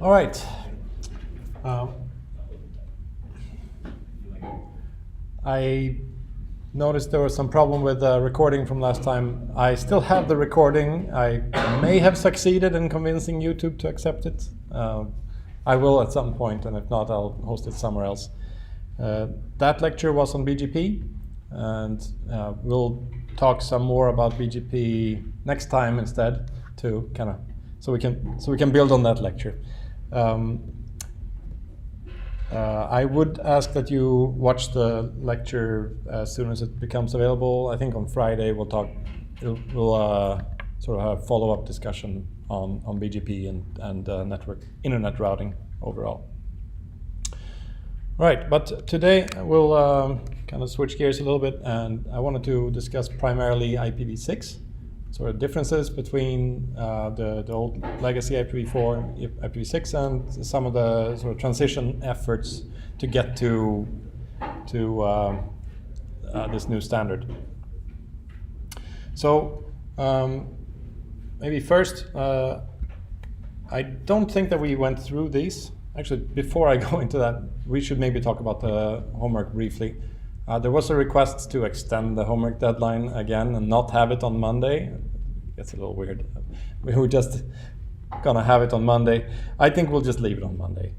All right. I noticed there was some problem with the recording from last time. I still have the recording. I may have succeeded in convincing YouTube to accept it. I will at some point, and if not, I'll host it somewhere else. That lecture was on BGP, and we'll talk some more about BGP next time instead, to kind of so we can build on that lecture. I would ask that you watch the lecture as soon as it becomes available. I think on Friday we'll sort of have a follow-up discussion on BGP and internet routing overall. All right, but today we'll kind of switch gears a little bit, and I wanted to discuss primarily IPv6, sort of differences between the old legacy IPv4, IPv6, and some of the sort of transition efforts to get to this new standard. So maybe first, I don't think that we went through these. Actually, before I go into that, we should maybe talk about the homework briefly. There was a request to extend the homework deadline again and not have it on Monday. It's a little weird. We were just gonna have it on Monday. I think we'll just leave it on Monday.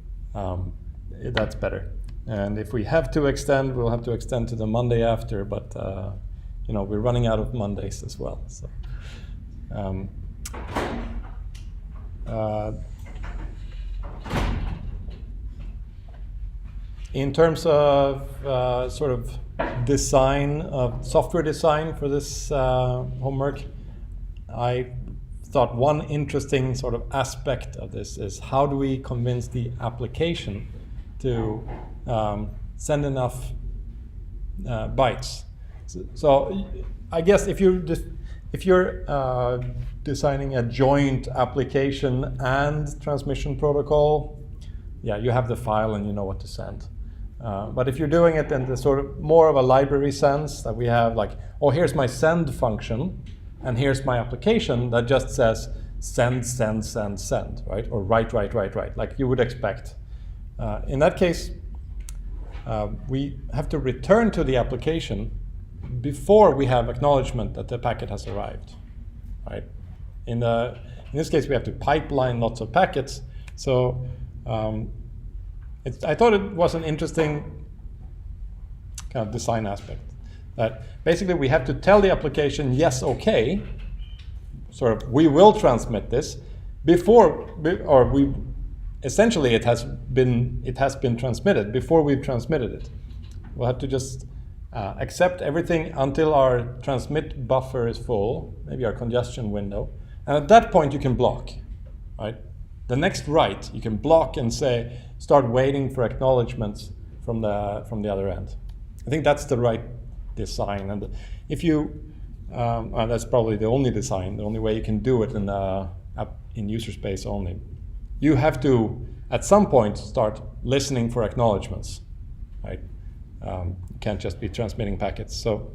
That's better. And if we have to extend, we'll have to extend to the Monday after, but you know, we're running out of Mondays as well. So. In terms of sort of design, software design for this homework, I thought one interesting sort of aspect of this is how do we convince the application to send enough bytes. So I guess if you're designing a joint application and transmission protocol, yeah, you have the file and you know what to send. But if you're doing it in the sort of more of a library sense, that we have like, oh, here's my send function, and here's my application that just says send, send, send, send, right? Or write, like you would expect. In that case, we have to return to the application before we have acknowledgement that the packet has arrived, right? In this case, we have to pipeline lots of packets. So I thought it was an interesting kind of design aspect. That basically we have to tell the application, yes, okay, sort of, we will transmit this essentially it has been transmitted before we've transmitted it. We'll have to just accept everything until our transmit buffer is full, maybe our congestion window, and at that point you can block, right? The next write, you can block and say, start waiting for acknowledgements from the other end. I think that's the right design, and if you, that's probably the only design, the only way you can do it in user space only. You have to, at some point, start listening for acknowledgements, right? You can't just be transmitting packets. So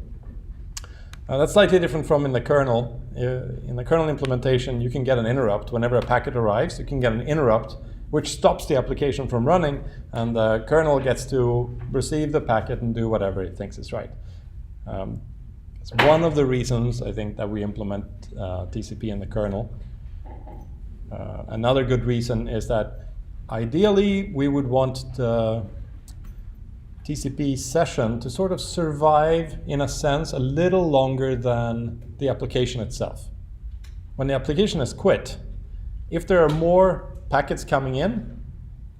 that's slightly different from in the kernel. In the kernel implementation, you can get an interrupt. Whenever a packet arrives, you can get an interrupt which stops the application from running, and the kernel gets to receive the packet and do whatever it thinks is right. It's one of the reasons, I think, that we implement TCP in the kernel. Another good reason is that ideally we would want the TCP session to sort of survive, in a sense, a little longer than the application itself. When the application has quit, if there are more packets coming in,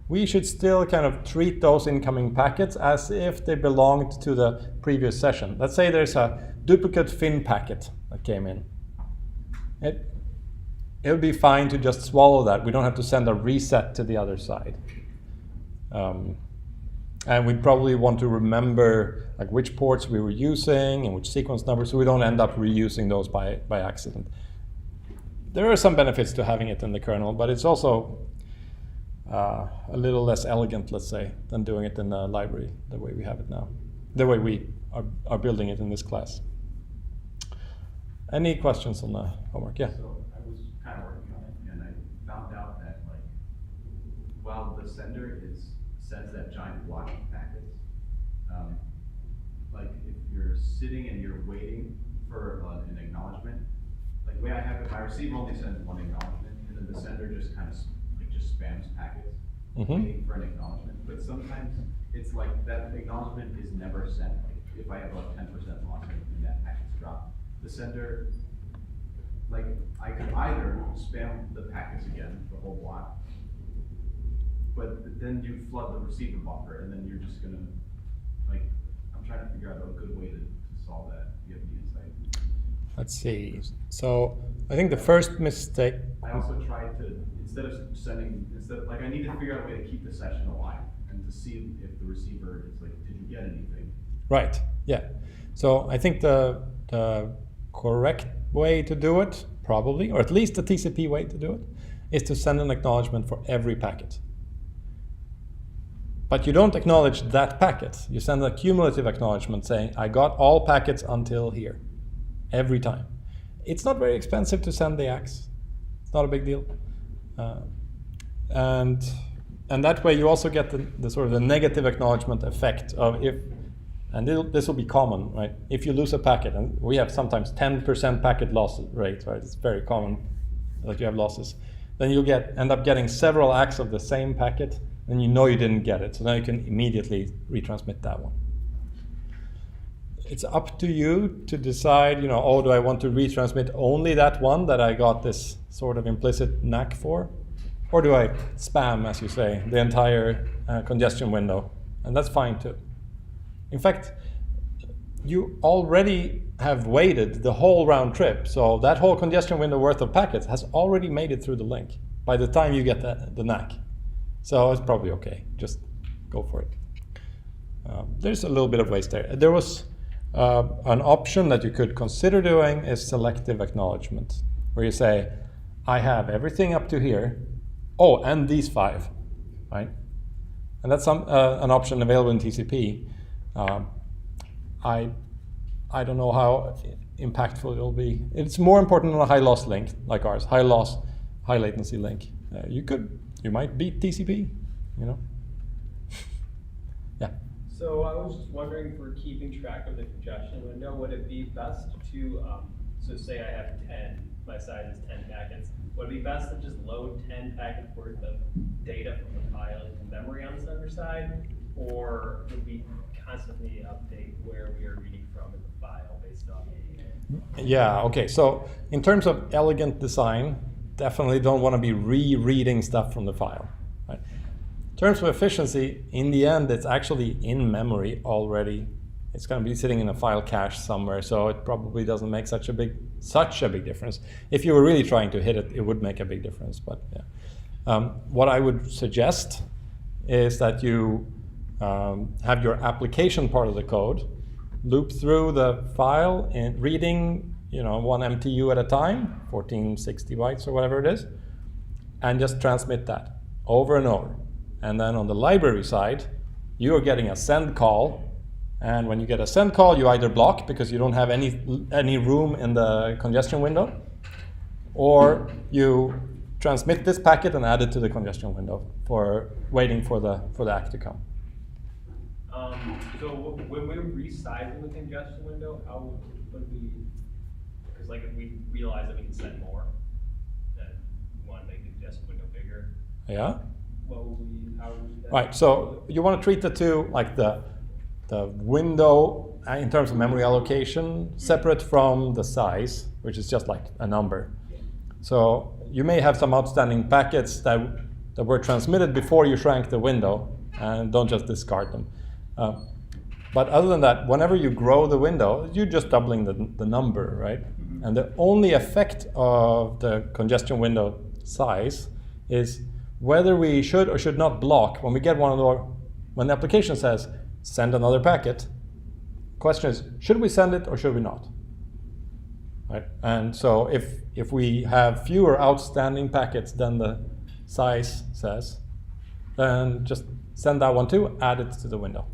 we should still kind of treat those incoming packets as if they belonged to the previous session. Let's say there's a duplicate FIN packet that came in. It'll be fine to just swallow that. We don't have to send a reset to the other side. And we'd probably want to remember like which ports we were using and which sequence numbers, so we don't end up reusing those by accident. There are some benefits to having it in the kernel, but it's also a little less elegant, let's say, than doing it in the library the way we have it now, the way we are building it in this class. Any questions on the homework? Yeah. So I was kind of working on it, and I found out that like sender sends that giant block of packets. Like if you're sitting and you're waiting for an acknowledgement, like the way I have it, my receiver only sends one acknowledgement, and then the sender just kind of just spams packets, waiting for an acknowledgement. But sometimes it's like that acknowledgement is never sent. Like if I have a 10% loss and that packet's dropped, the sender, like I could either spam the packets again, the whole block, but then you flood the receiver buffer, and then you're just gonna, like, I'm trying to figure out a good way to solve that. Do you have any insight? Let's see. So I think the first mistake. I also tried to, like I need to figure out a way to keep the session alive and to see if the receiver is like, did you get anything? Right, yeah. So I think the correct way to do it, probably, or at least the TCP way to do it, is to send an acknowledgement for every packet. But you don't acknowledge that packet. You send a cumulative acknowledgement saying, I got all packets until here, every time. It's not very expensive to send the ACKs. It's not a big deal. And that way you also get the sort of the negative acknowledgement effect of if, and this will be common, right? If you lose a packet, and we have sometimes 10% packet loss rate, right? It's very common that you have losses. Then you'll end up getting several ACKs of the same packet, and you know you didn't get it. So now you can immediately retransmit that one. It's up to you to decide, oh, do I want to retransmit only that one that I got this sort of implicit knack for? Or do I spam, as you say, the entire congestion window? And that's fine too. In fact, you already have waited the whole round trip. So that whole congestion window worth of packets has already made it through the link by the time you get the knack. So it's probably okay. Just go for it. There's a little bit of waste there. There was an option that you could consider doing is selective acknowledgement, where you say, I have everything up to here. Oh, and these 5, right? And that's an option available in TCP. I don't know how impactful it'll be. It's more important on a high loss link like ours, high loss, high latency link. You might beat TCP, Yeah. So I was just wondering, for keeping track of the congestion window, would it be best to, so say I have 10, my size is 10 packets, would it be best to just load 10 packets worth of data from the file into memory on the sender side, or would we constantly update where we are reading from in the file based on the... Yeah, okay, so in terms of elegant design, definitely don't want to be rereading stuff from the file. Right? In terms of efficiency, in the end, it's actually in memory already. It's going to be sitting in a file cache somewhere, so it probably doesn't make such a big difference. If you were really trying to hit it, it would make a big difference. But yeah, what I would suggest is that you have your application part of the code loop through the file and reading, one MTU at a time, 1460 bytes or whatever it is, and just transmit that over and over. And then on the library side, you are getting a send call. And when you get a send call, you either block because you don't have any room in the congestion window, or you transmit this packet and add it to the congestion window for waiting for the ACK to come. So when we're resizing the congestion window, how would we? Because like if we realize that we can send more, then we want to make the congestion window bigger. Yeah. What would we? How would we? Right. So you want to treat the two like the window in terms of memory allocation separate from the size, which is just like a number. So you may have some outstanding packets that were transmitted before you shrank the window, and don't just discard them. But other than that, whenever you grow the window, you're just doubling the number, right? Mm-hmm. And the only effect of the congestion window size is whether we should or should not block when we get when the application says, send another packet. Question is, should we send it or should we not? Right? And so if we have fewer outstanding packets than the size says, then just send that one too, add it to the window.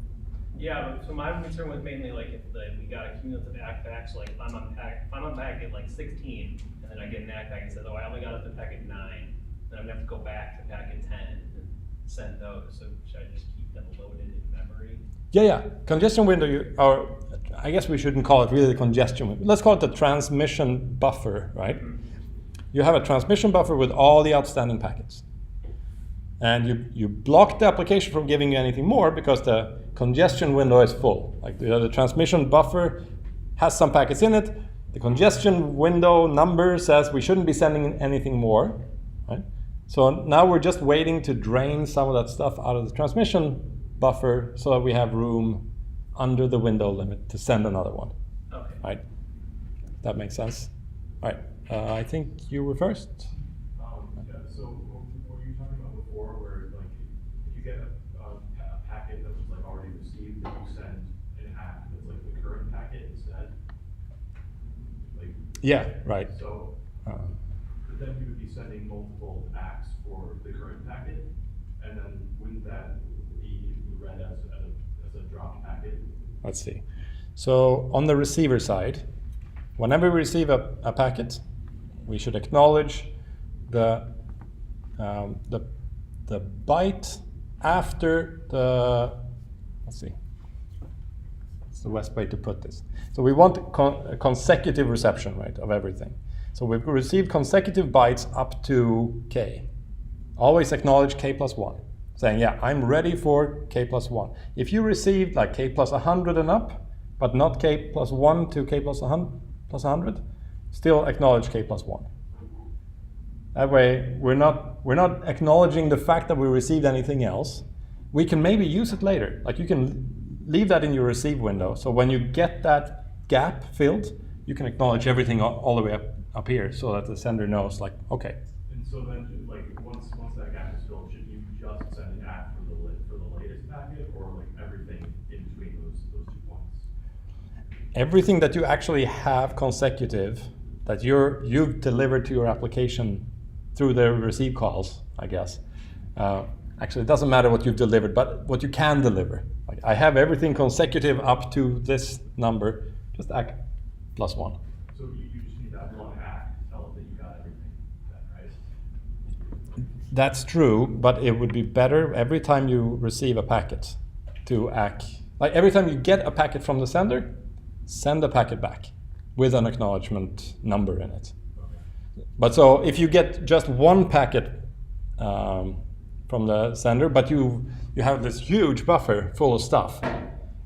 Yeah, so my concern was mainly like if we got a cumulative ACK back, so like if I'm on packet like 16, and then I get an ACK back and says, oh, I only got up to packet 9, then I'm gonna have to go back to packet 10. send those, so should I just keep them loaded in memory? Yeah. Congestion window, or I guess we shouldn't call it really the congestion window. Let's call it the transmission buffer, right? You have a transmission buffer with all the outstanding packets. And you block the application from giving you anything more because the congestion window is full. Like the transmission buffer has some packets in it. The congestion window number says we shouldn't be sending anything more, right? So now we're just waiting to drain some of that stuff out of the transmission buffer so that we have room under the window limit to send another one. Okay. Right? That makes sense. All right. I think you were first. Yeah, so what were you talking about before, where like if you get a packet that was like already received, then you send an ACK that's like the current packet instead? Like, Yeah, right. so, but then you would be sending multiple ACKs for the current packet, and then wouldn't that be read as a dropped packet? Let's see. So on the receiver side, whenever we receive a packet, we should acknowledge the byte after the, let's see, it's the best way to put this. So we want a consecutive reception, right, of everything. So we've received consecutive bytes up to k. Always acknowledge k plus 1, saying, yeah, I'm ready for k plus 1. If you received like k plus 100 and up, but not k plus 1 to k plus 100, still acknowledge k plus 1. That way, we're not acknowledging the fact that we received anything else. We can maybe use it later. Like you can leave that in your receive window. So when you get that gap filled, you can acknowledge everything all the way up here so that the sender knows, like, okay. And so then, like, once that gap is filled, should you just send an ACK for the latest packet, or like everything in between those 2 points? Everything that you actually have consecutive, that you've delivered to your application through the receive calls, I guess. Actually, it doesn't matter what you've delivered, but what you can deliver. Like I have everything consecutive up to this number, just ACK plus 1. So you just need that one ACK to tell it that you got everything, then, right? That's true, but it would be better every time you receive a packet to ACK. Like every time you get a packet from the sender, send a packet back with an acknowledgement number in it. But so if you get just one packet from the sender, but you have this huge buffer full of stuff,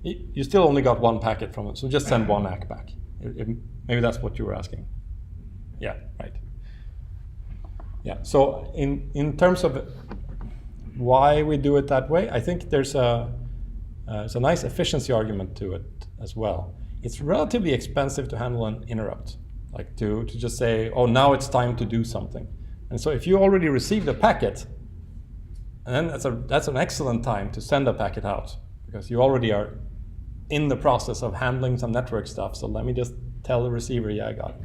you still only got one packet from it. So just send one ACK back. Maybe that's what you were asking. Yeah, right. Yeah. So in terms of why we do it that way, I think there's a nice efficiency argument to it as well. It's relatively expensive to handle an interrupt. Like to just say, oh, now it's time to do something. And so if you already received a packet, and then that's an excellent time to send a packet out, because you already are in the process of handling some network stuff. So let me just tell the receiver, yeah, I got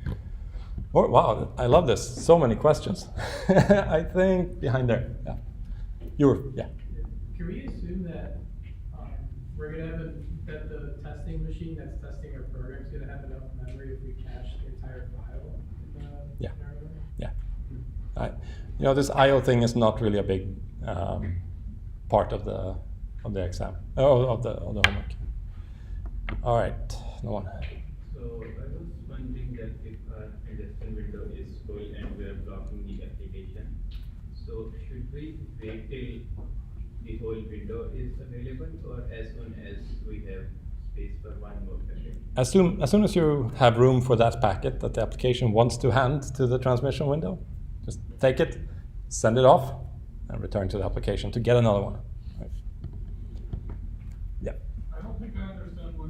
it. Oh, wow, I love this. So many questions. I think behind there, yeah. Yeah. Can we assume that we're going to have that the testing machine that's testing our program is going to have enough memory if we cache the entire file in the Yeah. scenario? Yeah. This I/O thing is not really a big part of the exam, of the homework. All right, no one. So I was wondering that if our congestion window is full and we are blocking the application, so should we wait till the whole window is available, or as soon as we have space for one more packet? As soon as you have room for that packet that the application wants to hand to the transmission window, just take it, send it off, and return to the application to get another one. Right. Yeah. I don't think I understand what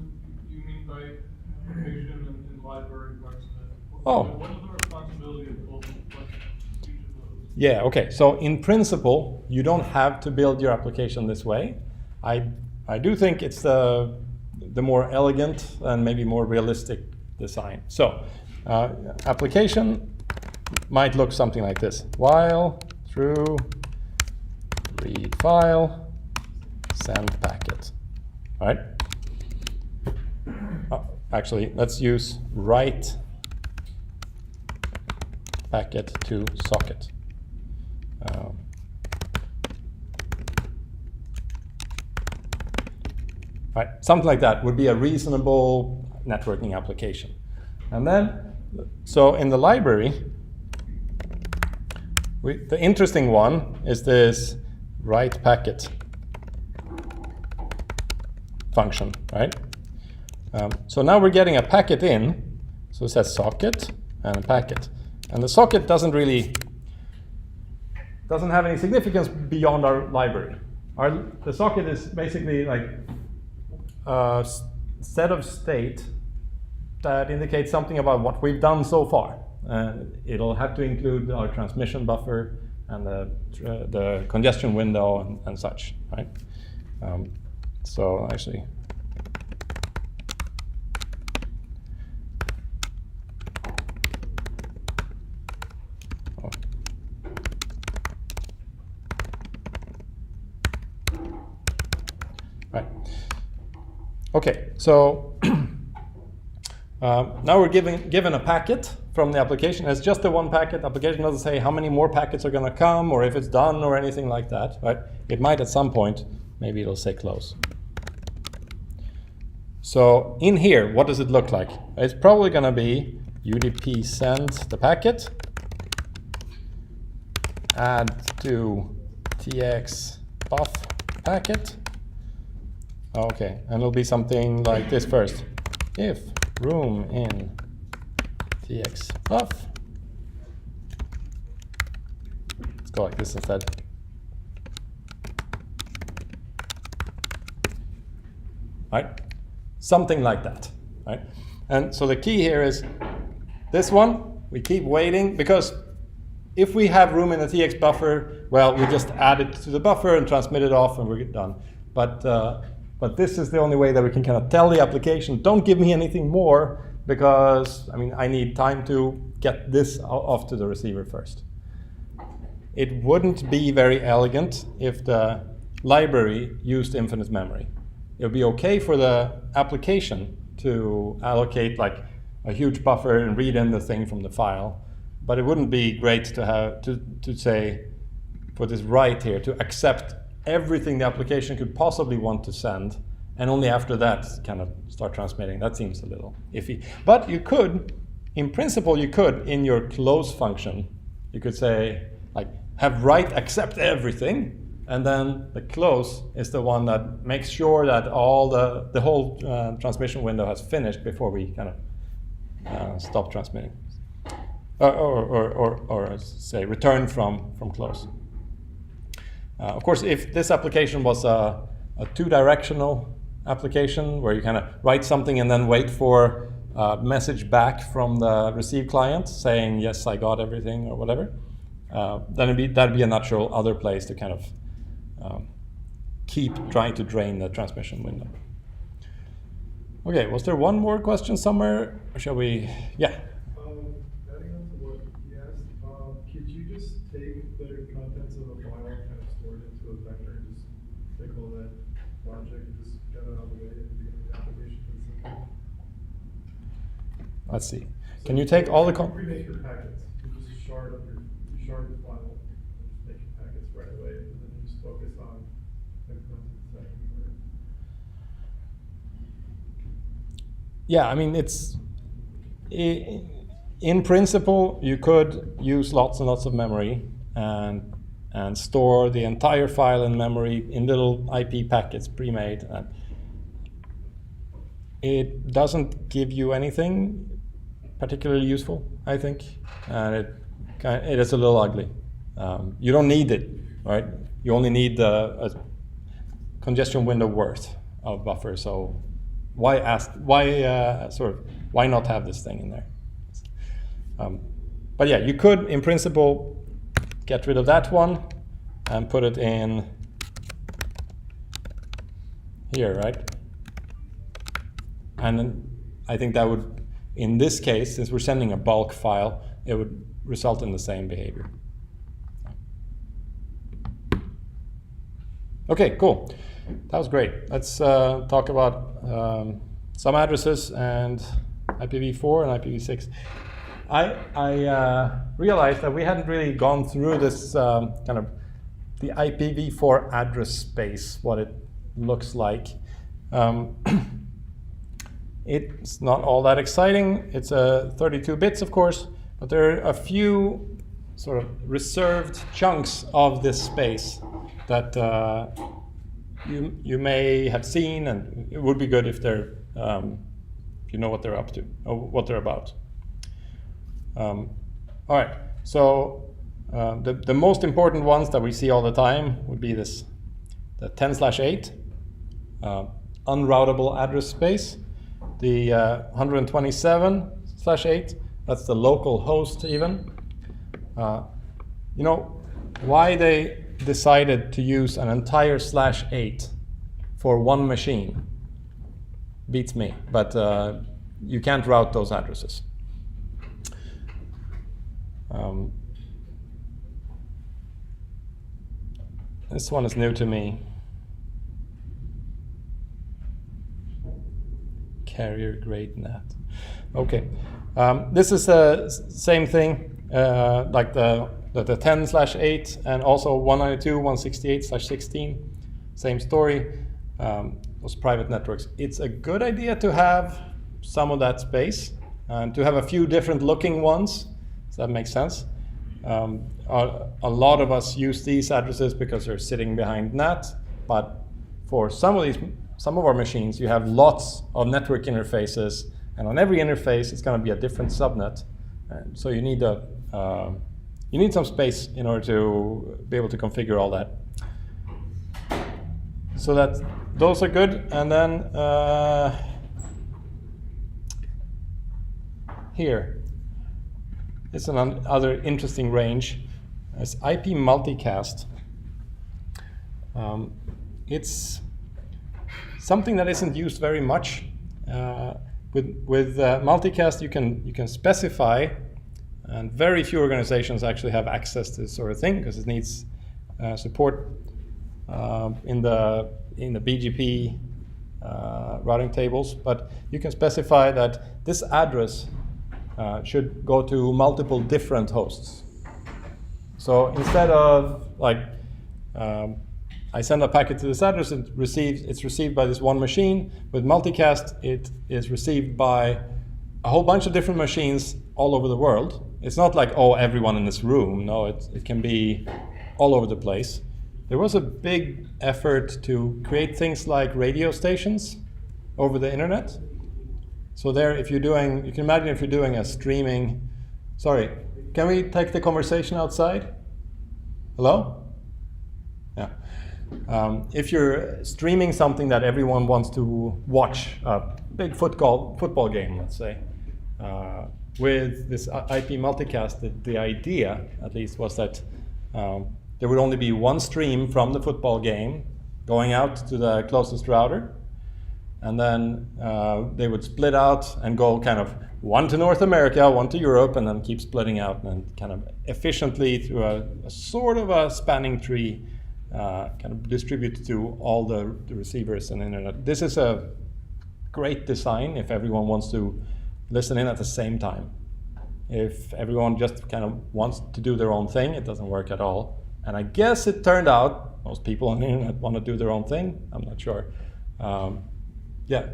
you mean by application and library parts of it. Oh. What is the responsibility of both each of those? Yeah, okay. So in principle, you don't have to build your application this way. I do think it's the more elegant and maybe more realistic design. So application might look something like this. While true, read file, send packet. All right? Actually, let's use write packet to socket. right? Something like that would be a reasonable networking application. And then, so in the library, the interesting one is this write packet function, right? So now we're getting a packet in, so it says socket and a packet. And the socket doesn't have any significance beyond our library. The socket is basically like a set of state that indicates something about what we've done so far. It'll have to include our transmission buffer and the congestion window and such, right? So actually, right. Okay, so now we're given a packet from the application. It's just the one packet. Application doesn't say how many more packets are going to come or if it's done or anything like that, right? It might at some point, maybe it'll say close. So in here, what does it look like? It's probably going to be UDP send the packet, add to TX buff packet. Okay, and it'll be something like this first. If room in TX buff. Let's go like this instead. Right? Something like that, right? And so the key here is this one, we keep waiting, because if we have room in the TX buffer, well, we just add it to the buffer and transmit it off and we're done. But this is the only way that we can kind of tell the application, don't give me anything more, because I need time to get this off to the receiver first. It wouldn't be very elegant if the library used infinite memory. It would be okay for the application to allocate like a huge buffer and read in the thing from the file, but it wouldn't be great to have to say for this write here to accept everything the application could possibly want to send, and only after that kind of start transmitting. That seems a little iffy. But you could, in principle, you could, in your close function, you could say, like, have write accept everything, and then the close is the one that makes sure that all the whole transmission window has finished before we kind of stop transmitting. Or say, return from close. Of course, if this application was a two-directional application where you kind of write something and then wait for a message back from the receive client saying, yes, I got everything or whatever, then that'd be a natural other place to kind of keep trying to drain the transmission window. Okay, was there one more question somewhere? Or shall we? Yeah. Adding on to what he asked, could you just take the contents of a file and kind of store it into a vector and just take all that logic and just get it out of the way at the beginning of the application? Let's see. Can you take all the remake your packets. You just shard the file and just make your packets right away, and then you just focus on implementing the second word. Yeah, it's in principle you could use lots and lots of memory and store the entire file in memory in little IP packets pre-made. It doesn't give you anything particularly useful, I think, and it is a little ugly. You don't need it, right? You only need a congestion window worth of buffer. So why not have this thing in there? But yeah, you could, in principle, get rid of that one and put it in here, right? And then I think that would, in this case, since we're sending a bulk file, it would result in the same behavior. Okay, cool. That was great. Let's talk about some addresses and IPv4 and IPv6. I realized that we hadn't really gone through this kind of the IPv4 address space, what it looks like. It's not all that exciting. It's 32 bits, of course, but there are a few sort of reserved chunks of this space that you may have seen, and it would be good if they're if you know what they're up to or what they're about. All right, so the most important ones that we see all the time would be the 10/8 unroutable address space, the 127/8, that's the local host even. You know why they decided to use an entire /8 for one machine beats me, but you can't route those addresses. This one is new to me. Carrier grade NAT. Okay, this is the same thing like the 10/8 and also 192.168/16. Same story. Those private networks. It's a good idea to have some of that space and to have a few different looking ones. Does that make sense? A lot of us use these addresses because they're sitting behind NAT, but for some of our machines, you have lots of network interfaces, and on every interface, it's going to be a different subnet. So you need some space in order to be able to configure all that. So those are good, and then here is another interesting range. It's IP multicast. It's something that isn't used very much. With multicast, you can specify, and very few organizations actually have access to this sort of thing because it needs support in the BGP routing tables. But you can specify that this address should go to multiple different hosts. So instead of like I send a packet to this address, it's received by this one machine. With multicast, it is received by a whole bunch of different machines all over the world. It's not like, oh, everyone in this room. No, it can be all over the place. There was a big effort to create things like radio stations over the internet. So there, you can imagine if you're doing a streaming, sorry, can we take the conversation outside? Hello? Yeah. If you're streaming something that everyone wants to watch, a big football game, let's say, with this IP multicast, the idea, at least, was that there would only be one stream from the football game going out to the closest router, and then they would split out and go kind of one to North America, one to Europe, and then keep splitting out and kind of efficiently through a sort of a spanning tree kind of distribute to all the receivers and internet. This is a great design if everyone wants to listen in at the same time. If everyone just kind of wants to do their own thing, it doesn't work at all. And I guess it turned out most people on the internet want to do their own thing. I'm not sure. Yeah.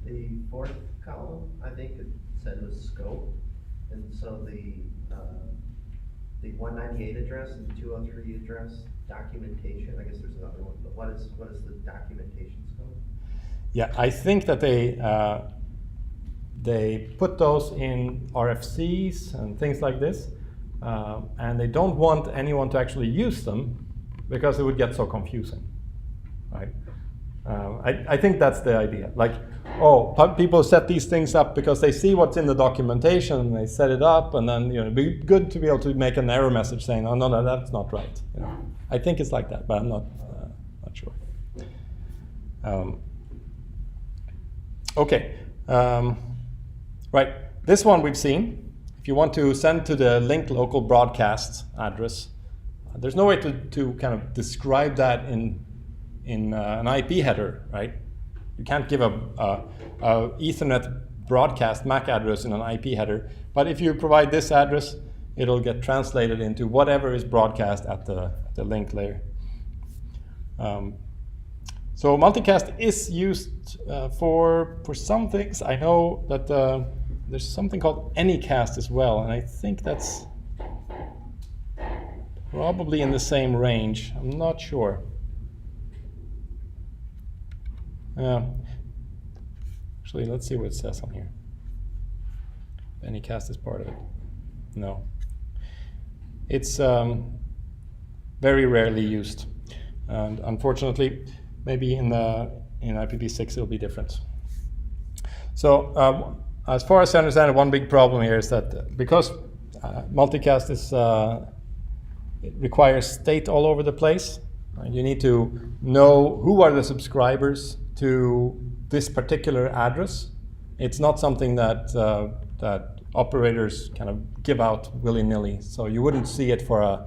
The fourth column, I think it said was scope, and so the 198 address and 203 address documentation. I guess there's another one, but what is the documentation scope? Yeah, I think that they put those in RFCs and things like this, and they don't want anyone to actually use them because it would get so confusing, right? I think that's the idea. Like, people set these things up because they see what's in the documentation and they set it up, and then it'd be good to be able to make an error message saying, "Oh no, that's not right." I think it's like that, but I'm not sure. Okay, right. This one we've seen. If you want to send to the linked local broadcast address, there's no way to kind of describe that in an IP header, right? You can't give a Ethernet broadcast MAC address in an IP header, but if you provide this address, it'll get translated into whatever is broadcast at the link layer. So multicast is used for some things. I know that there's something called Anycast as well, and I think that's probably in the same range. I'm not sure. Actually, let's see what it says on here. Anycast is part of it. No. It's very rarely used. And unfortunately, maybe in IPv6 it'll be different. So as far as I understand it, one big problem here is that because multicast is it requires state all over the place, you need to know who are the subscribers to this particular address. It's not something that that operators kind of give out willy-nilly. So you wouldn't see it for a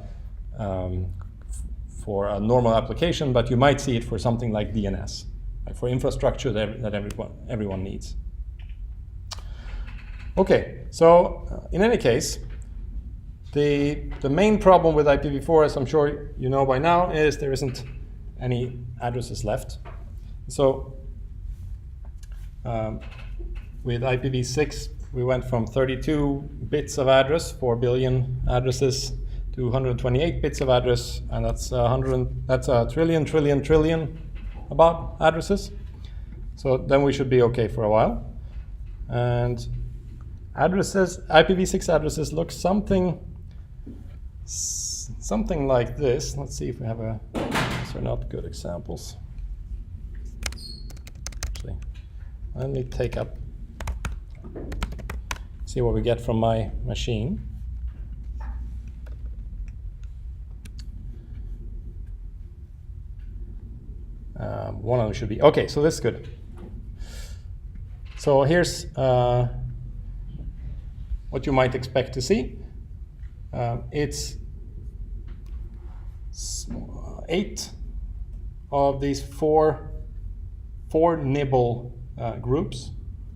normal application, but you might see it for something like DNS, like for infrastructure that everyone needs. Okay, so in any case, the main problem with IPv4, as I'm sure you know by now, is there isn't any addresses left. So with IPv6, we went from 32 bits of address, 4 billion addresses, to 128 bits of address, and that's a trillion about addresses. So then we should be okay for a while. And addresses, IPv6 addresses look something like this. Let's see if we have these are not good examples. Actually, let me see what we get from my machine. One of them should be, okay, so this is good. So here's what you might expect to see. It's 8 of these four nibble groups.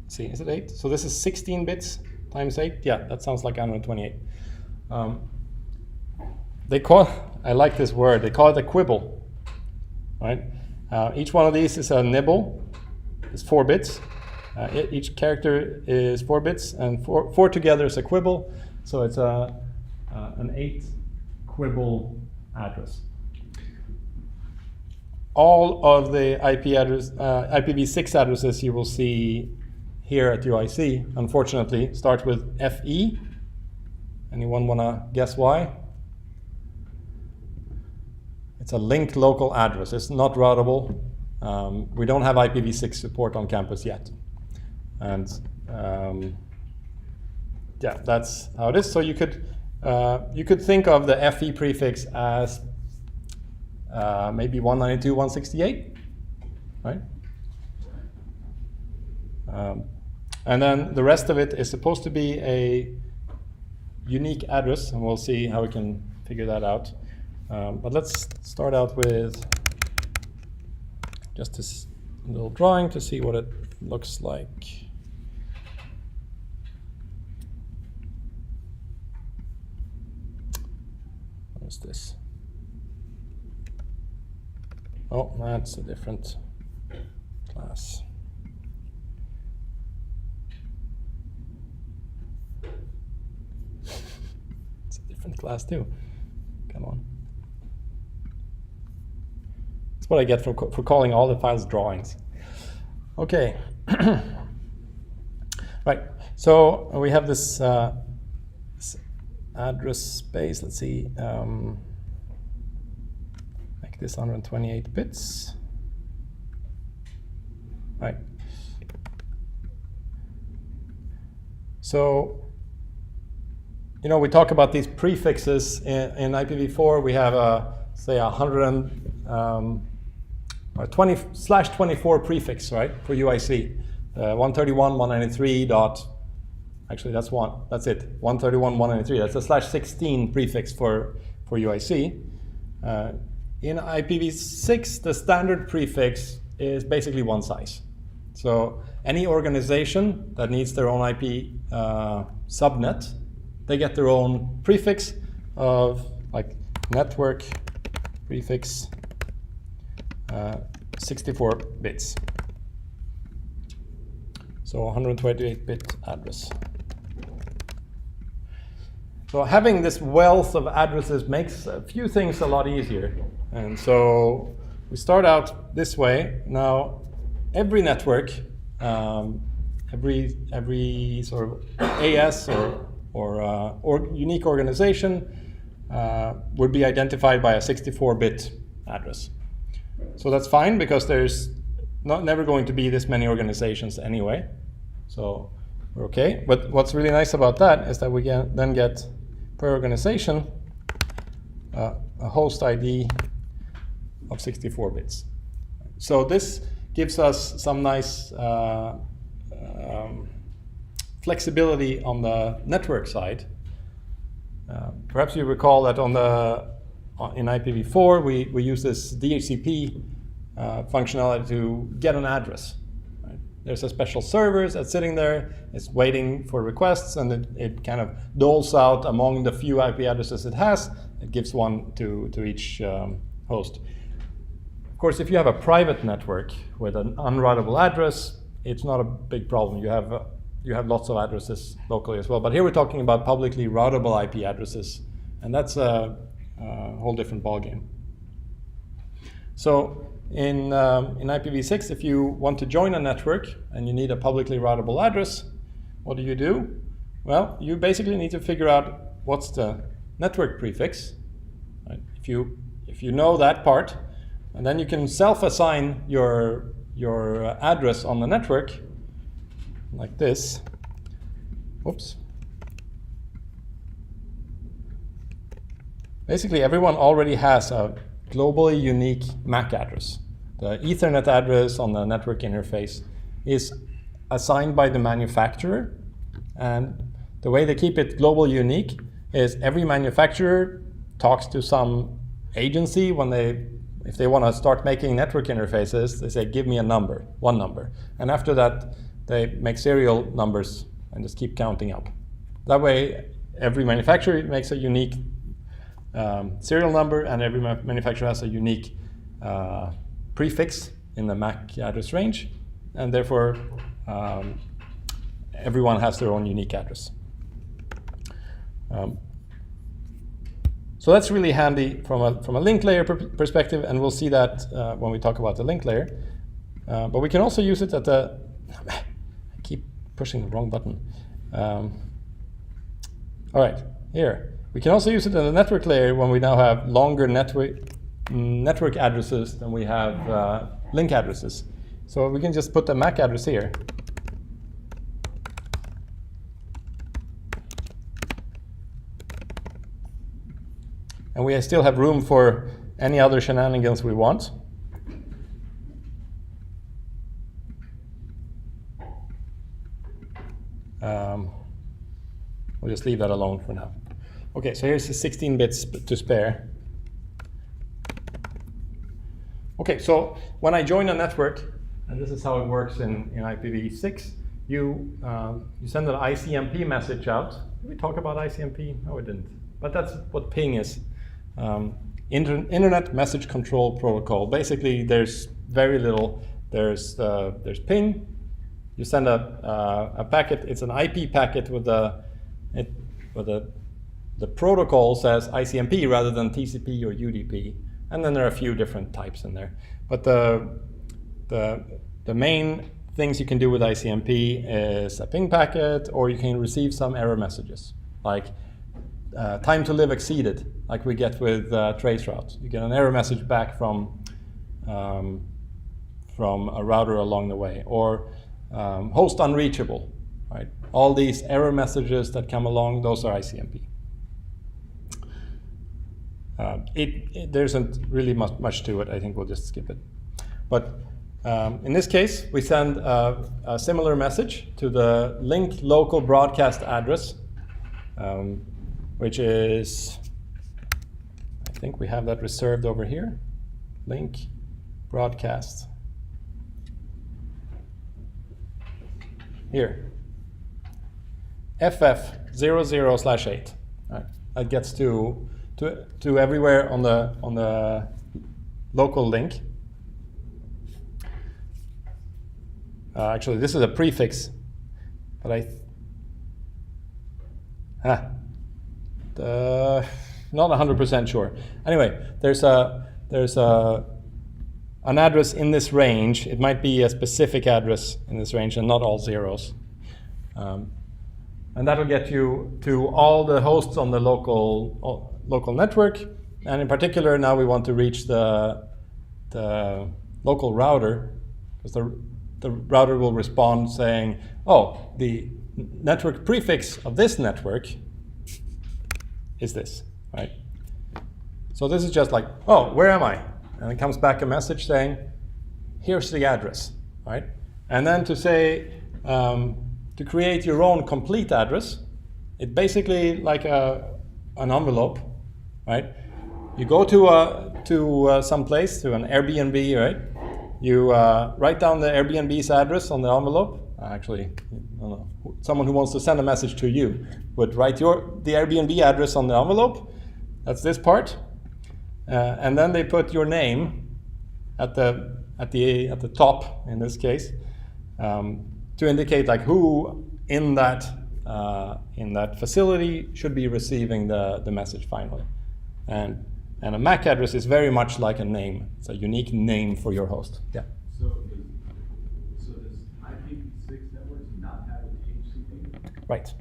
Let's see, is it 8? So this is 16 bits times 8. Yeah, that sounds like 128. I like this word, they call it a quibble, right? Each one of these is a nibble. It's 4 bits. Each character is 4 bits, and four together is a quibble. So it's an 8 quibble address. All of the IPv6 addresses you will see here at UIC, unfortunately, start with FE. Anyone want to guess why? It's a linked local address. It's not routable. We don't have IPv6 support on campus yet. And yeah, that's how it is. So you could think of the FE prefix as maybe 192.168, right? And then the rest of it is supposed to be a unique address, and we'll see how we can figure that out. But let's start out with just this little drawing to see what it looks like. What is this? Oh, that's a different class. It's a different class too. Come on. That's what I get for calling all the files drawings. Okay. Right. So we have this address space. Let's see. Make this 128 bits. Right. So, you know, we talk about these prefixes in IPv4. We have say 20/24 prefix, right, for UIC. 131.193. Actually, that's one. That's it. 131.193. That's a /16 prefix for UIC. In IPv6, the standard prefix is basically one size. So any organization that needs their own IP subnet, they get their own prefix of like network prefix 64 bits. So 128-bit address. So having this wealth of addresses makes a few things a lot easier. And so we start out this way. Now, every network, every sort of AS or unique organization would be identified by a 64-bit address. So that's fine because there's never going to be this many organizations anyway. So we're okay. But what's really nice about that is that we then get per organization a host ID of 64 bits. So this gives us some nice flexibility on the network side. Perhaps you recall that in IPv4 we use this DHCP functionality to get an address. Right? There's a special server that's sitting there, it's waiting for requests, and it kind of doles out among the few IP addresses it has. It gives one to each host. Of course, if you have a private network with an unroutable address, it's not a big problem. You have lots of addresses locally as well. But here we're talking about publicly routable IP addresses, and that's a whole different ballgame. So in IPv6, if you want to join a network and you need a publicly routable address, what do? Well, you basically need to figure out what's the network prefix. Right? If you know that part, and then you can self-assign your address on the network like this. Whoops. Basically, everyone already has a globally unique MAC address. The Ethernet address on the network interface is assigned by the manufacturer, and the way they keep it globally unique is every manufacturer talks to some agency if they want to start making network interfaces. They say, give me a number, one number. And after that, they make serial numbers and just keep counting up. That way, every manufacturer makes a unique serial number, and every manufacturer has a unique prefix in the MAC address range, and therefore everyone has their own unique address. So that's really handy from a link layer perspective, and we'll see that when we talk about the link layer. But we can also use it at the... I keep pushing the wrong button. All right, here. We can also use it in the network layer when we now have longer network addresses than we have link addresses. So we can just put the MAC address here. And we still have room for any other shenanigans we want. We'll just leave that alone for now. Okay, so here's the 16 bits to spare. Okay, so when I join a network, and this is how it works in IPv6, you send an ICMP message out. Did we talk about ICMP? No, we didn't. But that's what ping is. Internet Message Control Protocol. Basically, there's very little. There's ping. You send a packet. It's an IP packet with the protocol says ICMP rather than TCP or UDP, and then there are a few different types in there. But the main things you can do with ICMP is a ping packet, or you can receive some error messages, like time to live exceeded, like we get with traceroute. You get an error message back from a router along the way, or host unreachable. Right? All these error messages that come along, those are ICMP. There isn't really much to it. I think we'll just skip it. But in this case, we send a similar message to the link local broadcast address, which is, I think we have that reserved over here. Link broadcast. Here. FF00/8. Right. That gets to everywhere on the local link. actually this is a prefix, but not 100% sure. Anyway, there's an address in this range. It might be a specific address in this range and not all zeros. And that'll get you to all the hosts on the local network. And in particular, now we want to reach the local router, because the router will respond saying, oh, the network prefix of this network is this, right? So this is just like, oh, where am I? And it comes back a message saying, here's the address, right? And then to say, to create your own complete address, it's basically like an envelope, right? You go to some place, to an Airbnb, right? You write down the Airbnb's address on the envelope. Actually, I don't know, someone who wants to send a message to you would write the Airbnb address on the envelope. That's this part, and then they put your name at the top in this case, to indicate like who in that facility should be receiving the message finally. And a MAC address is very much like a name. It's a unique name for your host. Yeah. So does IPv6 networks not have a DHCP? Right.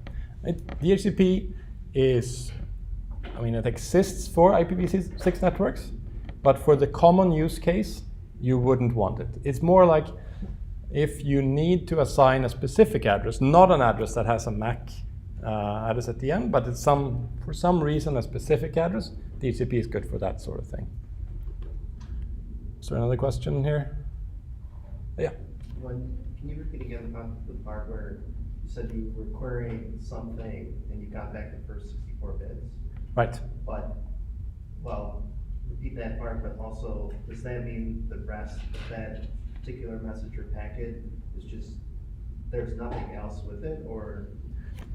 DHCP is, I mean, it exists for IPv6 networks, but for the common use case, you wouldn't want it. It's more like if you need to assign a specific address, not an address that has a MAC address at the end, but it's for some reason a specific address, DHCP is good for that sort of thing. Is there another question here? Yeah. Can you repeat again about the part where you said you were querying something and you got back the first 64 bits? Right. But, well, repeat that part, but also, does that mean the rest of that particular message or packet is just, there's nothing else with it, or?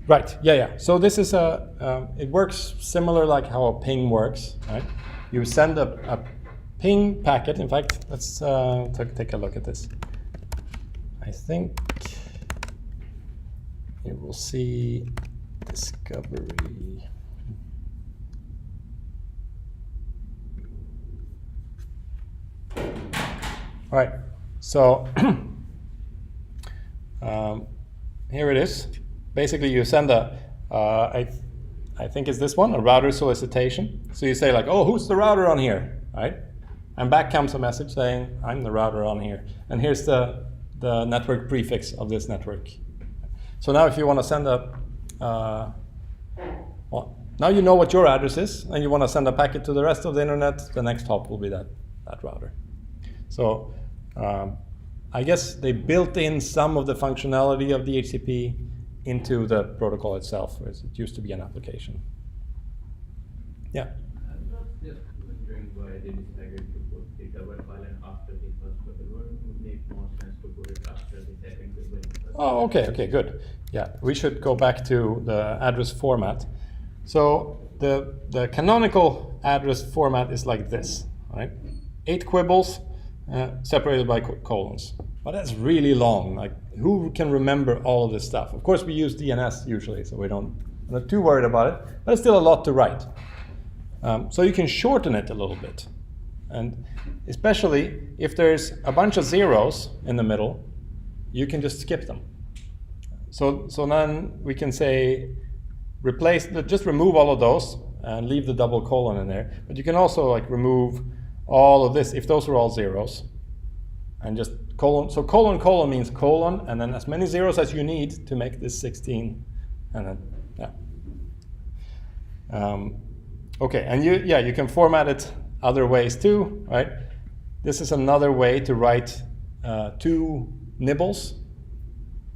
Right, yeah. So this is it works similar like how a ping works, right? You send a ping packet. In fact, let's take a look at this. I think you will see discovery. All right, so here it is. Basically, you send I think it's this one, a router solicitation. So you say like, oh, who's the router on here, right? And back comes a message saying, I'm the router on here. And here's the network prefix of this network. So now if you want to send well, now you know what your address is, and you want to send a packet to the rest of the internet, the next hop will be that router. So I guess they built in some of the functionality of DHCP into the protocol itself, whereas it used to be an application. Yeah? I was just wondering why they decided to put the double colon after the first double. Would make more sense to put it after the second double. Oh, okay, good. Yeah, we should go back to the address format. So the canonical address format is like this, right? 8 quibbles separated by colons. But that's really long. Like, who can remember all of this stuff? Of course, we use DNS usually, so we're not too worried about it. But it's still a lot to write. So you can shorten it a little bit. And especially if there's a bunch of zeros in the middle, you can just skip them. So then we can say, just remove all of those and leave the double colon in there. But you can also like remove all of this if those are all zeros. And just colon. So colon means colon, and then as many zeros as you need to make this 16. And then, yeah. Okay, and you can format it other ways too, right? This is another way to write 2 nibbles,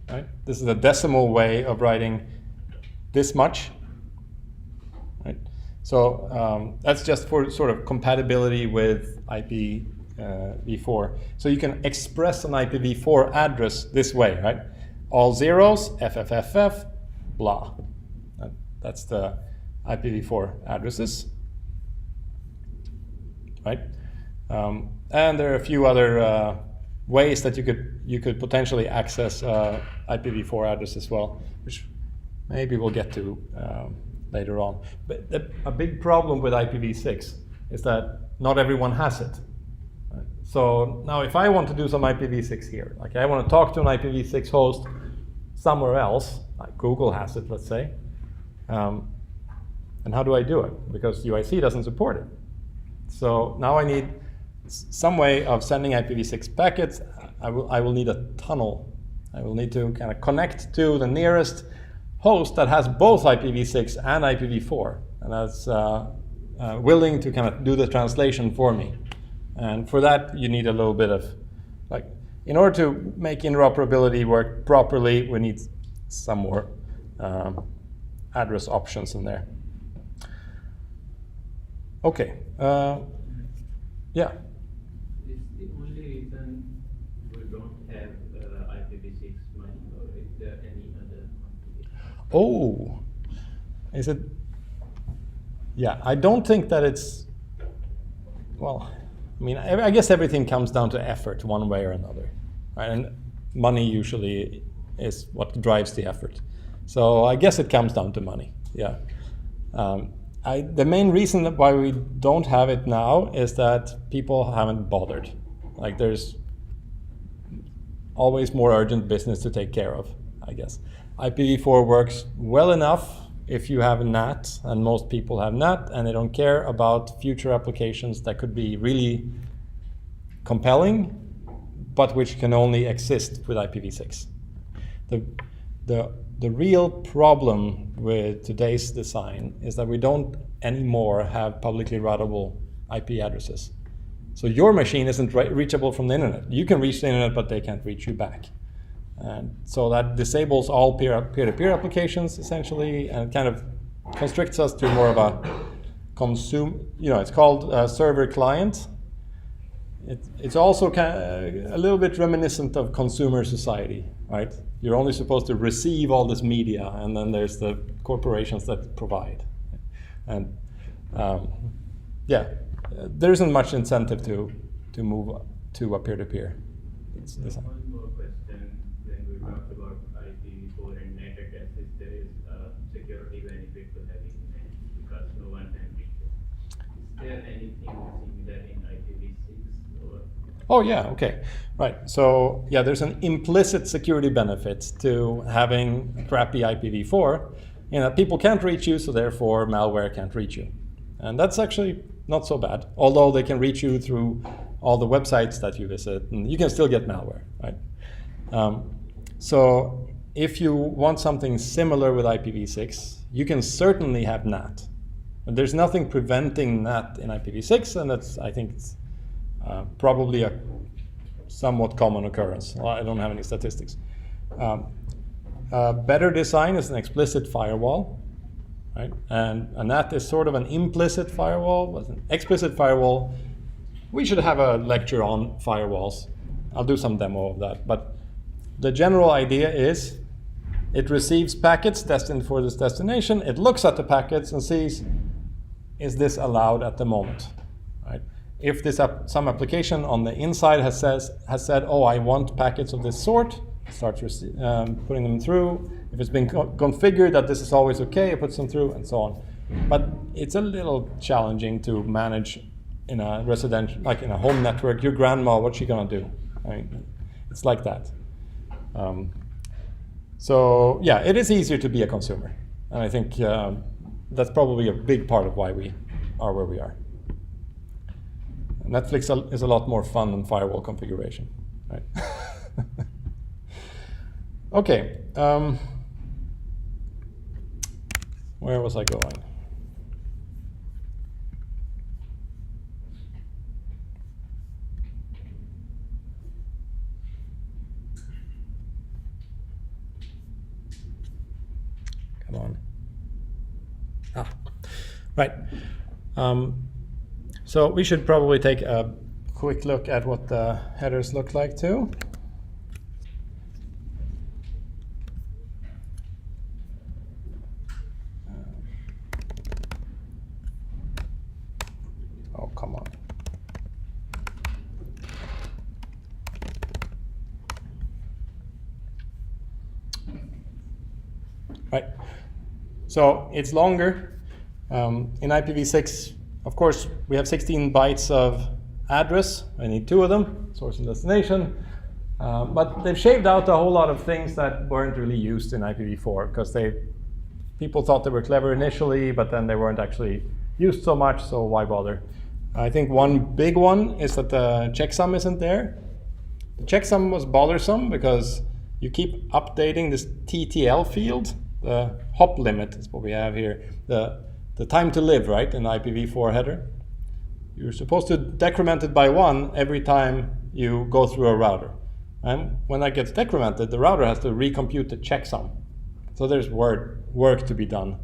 right? This is a decimal way of writing this much, right? So that's just for sort of compatibility with IPv4. So you can express an IPv4 address this way, right? All zeros, FFFF, blah. That's the IPv4 addresses, right? And there are a few other ways that you could potentially access IPv4 address as well, which maybe we'll get to later on. But a big problem with IPv6 is that not everyone has it. Right? So now if I want to do some IPv6 here, like I want to talk to an IPv6 host somewhere else, like Google has it, let's say, and how do I do it? Because UIC doesn't support it. So now I need some way of sending IPv6 packets. I will need a tunnel. I will need to kind of connect to the nearest host that has both IPv6 and IPv4, and that's willing to kind of do the translation for me. And for that, you need a little bit of, like, in order to make interoperability work properly, we need some more address options in there. Okay, yeah. Is the only reason we don't have IPv6 money, or is there any other complication? Oh, is it? Yeah, I don't think that it's, well, I mean, I guess everything comes down to effort one way or another, right? And money usually is what drives the effort. So I guess it comes down to money, yeah. The main reason why we don't have it now is that people haven't bothered. Like, there's always more urgent business to take care of, I guess. IPv4 works well enough if you have NAT, and most people have NAT, and they don't care about future applications that could be really compelling, but which can only exist with IPv6. The real problem with today's design is that we don't anymore have publicly routable IP addresses. So your machine isn't reachable from the internet. You can reach the internet, but they can't reach you back. And so that disables all peer-to-peer applications, essentially, and kind of constricts us to more of a it's called server client. It's also kind of a little bit reminiscent of consumer society, right? You're only supposed to receive all this media, and then there's the corporations that provide. And yeah, there isn't much incentive to move to a peer-to-peer. One more question. When we talked about IPv4 and NAT addresses, there is a security benefit to having NAT because no one can reach it. Is there anything similar in IPv6? Or? Oh yeah, okay, right. So yeah, there's an implicit security benefit to having crappy IPv4, in that people can't reach you, so therefore malware can't reach you. And that's actually not so bad, although they can reach you through all the websites that you visit, and you can still get malware, right? So if you want something similar with IPv6, you can certainly have NAT. But there's nothing preventing NAT in IPv6, and that's, I think, it's probably a somewhat common occurrence. Well, I don't have any statistics. Better design is an explicit firewall, right? And a NAT is sort of an implicit firewall, but an explicit firewall. We should have a lecture on firewalls. I'll do some demo of that. But the general idea is it receives packets destined for this destination. It looks at the packets and sees, is this allowed at the moment, right? If this some application on the inside has said, oh, I want packets of this sort, starts putting them through. If it's been configured that this is always okay, it puts them through, and so on. But it's a little challenging to manage in a residential, like in a home network. Your grandma, what's she gonna do? I mean, it's like that. So yeah, it is easier to be a consumer, and I think that's probably a big part of why we are where we are. Netflix is a lot more fun than firewall configuration, right? Okay, where was I going? Come on. Right. So we should probably take a quick look at what the headers look like too. Oh, come on. right? So it's longer. In IPv6, of course, we have 16 bytes of address. I need 2 of them, source and destination. But they've shaved out a whole lot of things that weren't really used in IPv4 because people thought they were clever initially, but then they weren't actually used so much, so why bother? I think one big one is that the checksum isn't there. The checksum was bothersome because you keep updating this TTL field. The hop limit is what we have here. The time to live, right, in the IPv4 header. You're supposed to decrement it by 1 every time you go through a router. And when that gets decremented, the router has to recompute the checksum. So there's work to be done.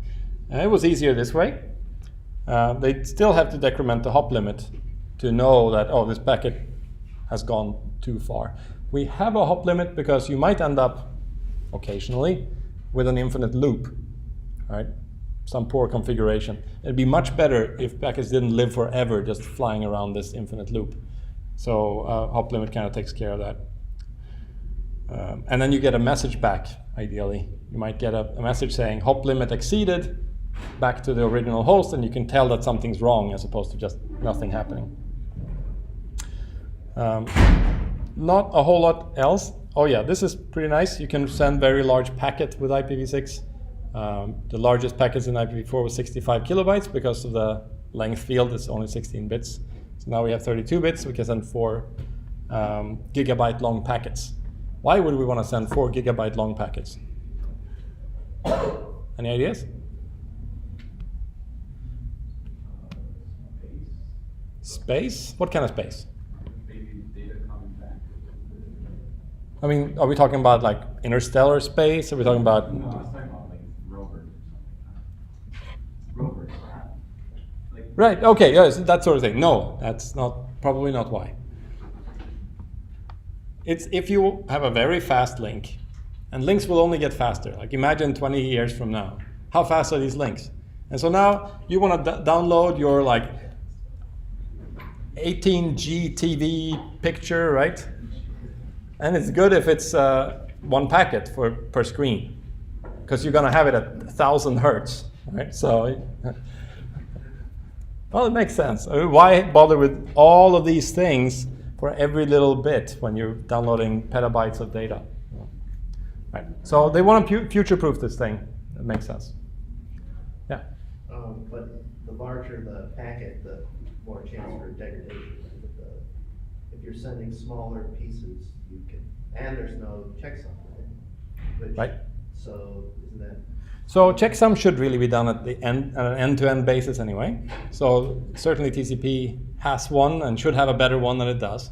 And it was easier this way. They still have to decrement the hop limit to know that, oh, this packet has gone too far. We have a hop limit because you might end up, occasionally, with an infinite loop, right? Some poor configuration. It'd be much better if packets didn't live forever just flying around this infinite loop. So hop limit kind of takes care of that. And then you get a message back, ideally. You might get a message saying hop limit exceeded, back to the original host, and you can tell that something's wrong as opposed to just nothing happening. Not a whole lot else. Oh yeah, this is pretty nice. You can send very large packet with IPv6. The largest packets in IPv4 was 65 kilobytes because of the length field. It's only 16 bits. So now we have 32 bits. We can send 4 gigabyte long packets. Why would we want to send 4 gigabyte long packets? Any ideas? Space? What kind of space? Maybe data coming back. I mean, are we talking about like interstellar space? Are we talking about? No, I was talking about like rovers or something. Rovers. Like, Right. Okay. Yes, that sort of thing. No, that's probably not why. It's if you have a very fast link, and links will only get faster. Like imagine 20 years from now, how fast are these links? And so now you want to download your like 18G TV picture, right? And it's good if it's 1 packet per screen, because you're going to have it at 1,000 hertz, right? So, well, it makes sense. I mean, why bother with all of these things for every little bit when you're downloading petabytes of data? Right. So they want to future-proof this thing. It makes sense. Yeah. But the larger the packet, the more chance for degradation. If you're sending smaller pieces, you can, and there's no checksum, right? Right. So isn't that? So checksum should really be done at the end, on an end-to-end basis anyway. So certainly TCP has one and should have a better one than it does.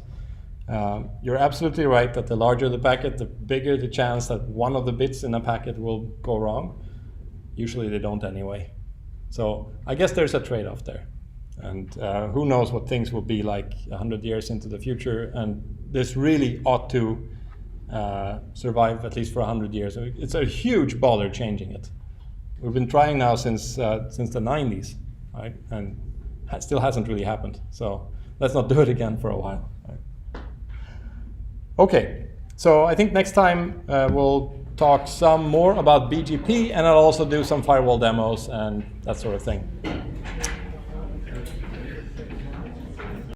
You're absolutely right that the larger the packet, the bigger the chance that one of the bits in a packet will go wrong. Usually they don't anyway. So I guess there's a trade-off there. And who knows what things will be like 100 years into the future. And this really ought to survive at least for 100 years. It's a huge bother changing it. We've been trying now since the 90s, right? And it still hasn't really happened. So let's not do it again for a while. Right? Okay, so I think next time we'll talk some more about BGP, and I'll also do some firewall demos and that sort of thing.